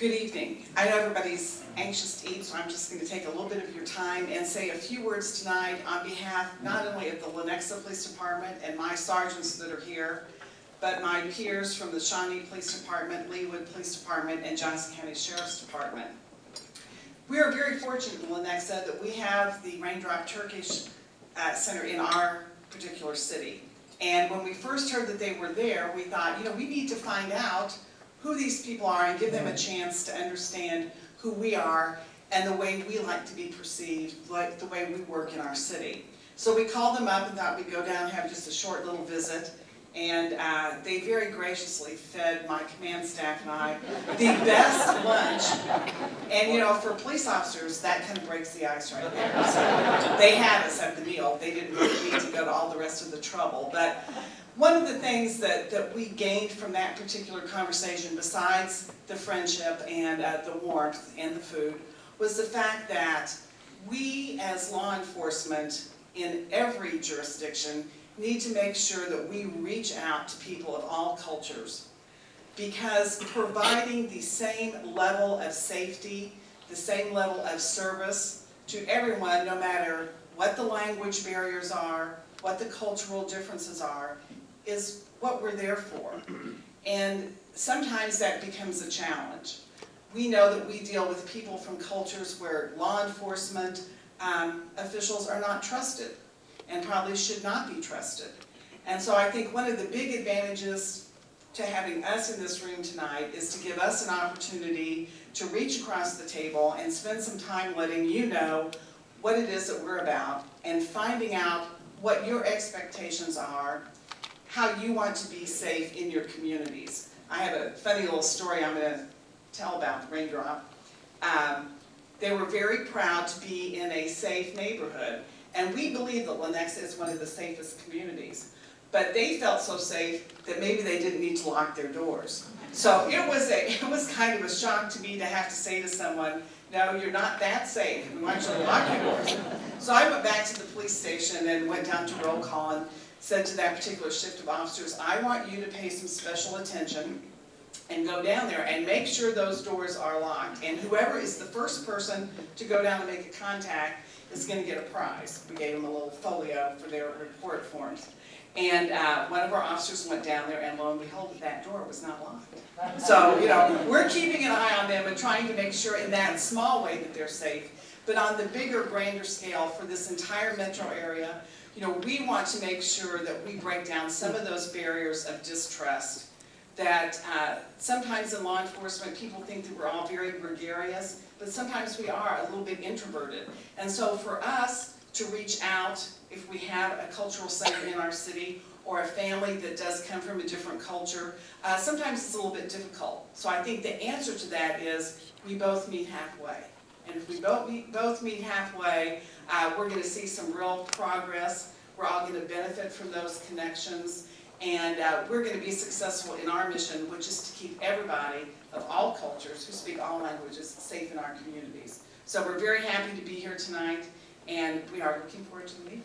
Good evening. I know everybody's anxious to eat, so I'm just going to take a little bit of your time and say a few words tonight on behalf not only of the Lenexa Police Department and my sergeants that are here, but my peers from the Shawnee Police Department, Leawood Police Department, and Johnson County Sheriff's Department. We are very fortunate in Lenexa that we have the Raindrop Turkish Center in our particular city. And when we first heard that they were there, we thought, you know, we need to find out who these people are and give them a chance to understand who we are and the way we like to be perceived, like the way we work in our city. So we called them up and thought we'd go down and have just a short little visit. And they very graciously fed my command staff and I the best lunch. And you know, for police officers, that kind of breaks the ice right there. So they had us at the meal. They didn't really need to go to all the rest of the trouble. But one of the things that we gained from that particular conversation, besides the friendship and the warmth and the food, was the fact that we as law enforcement in every jurisdiction need to make sure that we reach out to people of all cultures, because providing the same level of safety, the same level of service to everyone, no matter what the language barriers are, what the cultural differences are, is what we're there for. And sometimes that becomes a challenge. We know that we deal with people from cultures where law enforcement officials are not trusted and probably should not be trusted. And so I think one of the big advantages to having us in this room tonight is to give us an opportunity to reach across the table and spend some time letting you know what it is that we're about and finding out what your expectations are, how you want to be safe in your communities. I have a funny little story I'm going to tell about Raindrop. They were very proud to be in a safe neighborhood, and we believe that Lenexa is one of the safest communities. But they felt so safe that maybe they didn't need to lock their doors. So it was kind of a shock to me to have to say to someone, no, you're not that safe. We want you to lock your doors. So I went back to the police station and went down to roll call and said to that particular shift of officers, I want you to pay some special attention and go down there and make sure those doors are locked. And whoever is the first person to go down and make a contact is going to get a prize. We gave them a little folio for their report forms. And one of our officers went down there, and lo and behold, that door was not locked. So, you know, we're keeping an eye on them and trying to make sure in that small way that they're safe. But on the bigger, grander scale for this entire metro area, you know, we want to make sure that we break down some of those barriers of distrust. That sometimes in law enforcement, people think that we're all very gregarious, but sometimes we are a little bit introverted. And so for us to reach out, if we have a cultural center in our city or a family that does come from a different culture, sometimes it's a little bit difficult. So I think the answer to that is we both meet halfway. And if we both meet halfway, we're going to see some real progress. We're all going to benefit from those connections. And we're going to be successful in our mission, which is to keep everybody of all cultures who speak all languages safe in our communities. So we're very happy to be here tonight, and we are looking forward to the meeting.